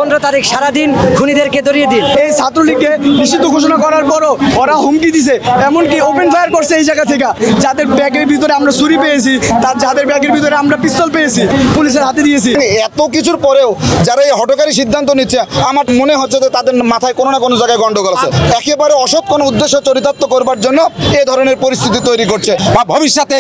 15 তারিখ সারাদিন খুনিদেরকে ধরিয়ে দিন। এই ছাত্রলীগকে নিষিদ্ধ ঘোষণা করার পরও ওরা হুমকি দিছে, এমনকি ওপেন ফায়ার করছে এই জায়গা থেকে। যাদের ব্যাগের ভিতরে আমরা ছুরি পেয়েছি, যাদের ব্যাগের ভিতরে আমরা পিস্তল পেয়েছি, পুলিশের হাতে দিয়েছি। এত কিছুর পরেও যারা এই হঠকারী সিদ্ধান্ত নিচ্ছে, আমার মনে হচ্ছে যে তাদের মাথায় কোনো না কোনো জায়গায় গন্ডগোল আছে। একেবারে অসৎ কোনো উদ্দেশ্য চরিতার্থ করবার জন্য এই ধরনের পরিস্থিতি তৈরি করছে। বা ভবিষ্যতে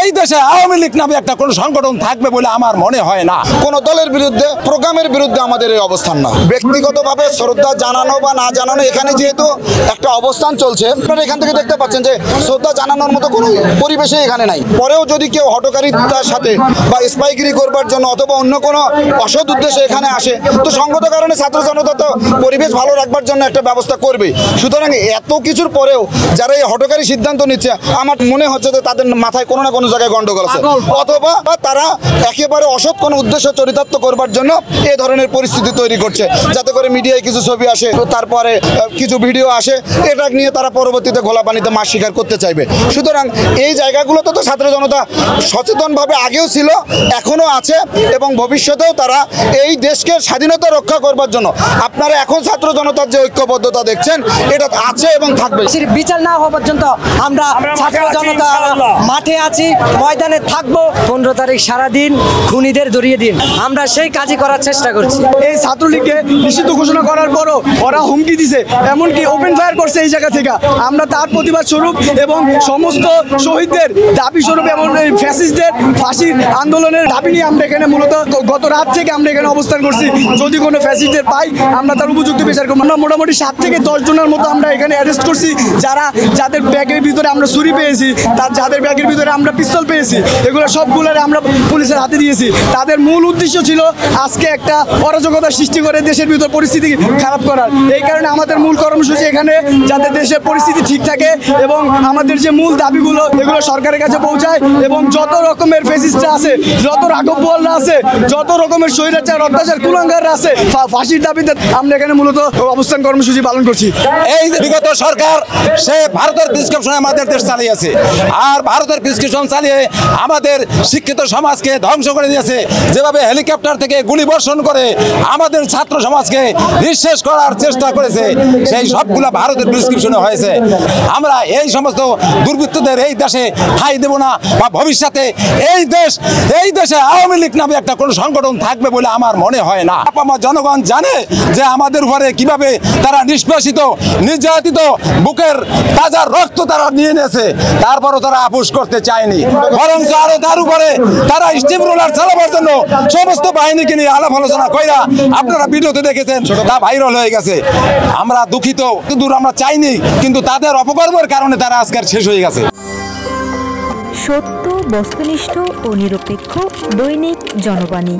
এই দেশে আওয়ামী লীগ নামে একটা কোনো সংগঠন থাকবে বলে আমার মনে হয় না। কোনো দলের বিরুদ্ধে, প্রোগ্রামের বিরুদ্ধে আমাদের এই অবস্থান না। ব্যক্তিগতভাবে শ্রদ্ধা জানানো বা না জানানো, এখানে যেহেতু একটা অবস্থান চলছে, আপনারা এখান থেকে দেখতে পাচ্ছেন যে শ্রদ্ধা জানানোর মতো কোনো পরিবেশই এখানে নাই। পরেও যদি কেউ হঠকারিতার সাথে বা স্পাইগিরি করবার জন্য অথবা অন্য কোনো অসৎ উদ্দেশ্যে এখানে আসে, তো সঙ্গত কারণে ছাত্র জনতা তো পরিবেশ ভালো রাখবার জন্য একটা ব্যবস্থা করবে। সুতরাং এত কিছুর পরেও যারা এই হঠকারী সিদ্ধান্ত নিচ্ছে, আমার মনে হচ্ছে যে তাদের মাথায় কোনো না কোনো জায়গায় গন্ডগোল আছে, অথবা তারা একেবারে অসৎ কোনো উদ্দেশ্য চরিতার্থ করবার জন্য এই ধরনের পরিস্থিতি তৈরি করছে, যাতে করে মিডিয়ায় কিছু ছবি আসে, তারপরে কিছু ভিডিও আসে, এটা নিয়ে তারা পরবর্তীতে ঘোলা পানিতে মাছ শিকার করতে চাইবে। সুতরাং এই জায়গাগুলোতে তো ছাত্র জনতা সচেতনভাবে আগেও ছিল, এখনও আছে এবং ভবিষ্যতেও তারা এই দেশকে স্বাধীনতা রক্ষা করবার জন্য, আপনারা এখন ছাত্র জনতার যে ঐক্যবদ্ধতা দেখছেন, এটা আছে এবং থাকবে। বিচার না হওয়া পর্যন্ত আমরা ছাত্র জনতা মাঠে আছি, ময়দানে থাকবো। 15 তারিখ সারাদিন খুনিদের ধরিয়ে দিন, আমরা সেই কাজই করার চেষ্টা করছি। এই ছাত্রলীগকে নিষিদ্ধ ঘোষণা করার পরও ওরা হুমকি দিছে, এমনকি ওপেন ফায়ার করছে এই জায়গা থেকে। আমরা তার প্রতিবাদ স্বরূপ এবং সমস্ত শহীদদের দাবি স্বরূপ এবং ফ্যাসিস্টদের ফাঁসির আন্দোলনের দাবি নিয়ে আমরা এখানে মূলত গত রাত থেকে আমরা এখানে অবস্থান করছি। যদি কোনো ফ্যাসিস্টদের পাই, আমরা তার উপযুক্ত বিচার করবো। আমরা মোটামুটি 7 থেকে 10 জনের মতো আমরা এখানে অ্যারেস্ট করছি, যাদের ব্যাগের ভিতরে আমরা ছুরি পেয়েছি, যাদের ব্যাগের ভিতরে আমরা পিস্তল পেয়েছি, এগুলো সবগুলোরে আমরা পুলিশের হাতে দিয়েছি। তাদের মূল উদ্দেশ্য ছিল আজকে একটা অরাজকতা সৃষ্টি করে দেশের ভিতর পরিস্থিতি খারাপ করার। এই কারণে আমাদের মূল কর্মসূচি এখানে, যাতে দেশের পরিস্থিতি ঠিক থাকে এবং আমাদের যে মূল দাবিগুলো এগুলো সরকারের কাছে পৌঁছায়, এবং যত রকমের ফ্যাসিস্টরা আছে, যত রাঘববোয়ালরা আছে, যত রকমের স্বৈরাচার অত্যাচার কুলাঙ্গাররা আছে, ফাঁসির দাবিতে আমরা এখানে মূলত অবস্থান কর্মসূচি পালন করছি। এই বিগত সরকার সে ভারতের প্রেসক্রিপশনে আমাদের দেশ চালিয়েছে, আর ভারতের প্রেসক্রিপশন চালিয়ে আমাদের শিক্ষিত সমাজকে ধ্বংস করে দিয়েছে। যেভাবে হেলিকপ্টার থেকে গুলি বর্ষণ করে আমাদের ছাত্র সমাজকে নিঃশেষ করার চেষ্টা করেছে, সেই সবগুলো ভারতের প্রেসক্রিপশনে হয়েছে। আমরা এই সমস্ত দুর্বৃত্তদের এই দেশে ঠাঁই দেব না। বা ভবিষ্যতে এই দেশে আওয়ামী লীগ নামে একটা কোনো সংগঠন থাকবে বলে আমার মনে হয় না। আমার জনগণ জানে যে আমাদের উপরে কিভাবে তারা নিষ্পেষিত, নির্যাতিত, বুকের তাজা রক্ত তারা নিয়ে নিয়েছে, তারপরও তারা আপোষ করতে চায়নি। বরং আরো তার উপরে তারা স্টিম রোলার চালাবার জন্য সমস্ত বাহিনীকে নিয়ে আলাপ আলোচনা কইরা, আপনারা ভিডিওতে দেখেছেন, তা ভাইরাল হয়ে গেছে। আমরা দুঃখিত, দূর আমরা চাইনি, কিন্তু তাদের অপকর্মের কারণে তারা আজকের শেষ হয়ে গেছে। সত্য, বস্তুনিষ্ঠ ও নিরপেক্ষ দৈনিক জনবাণী।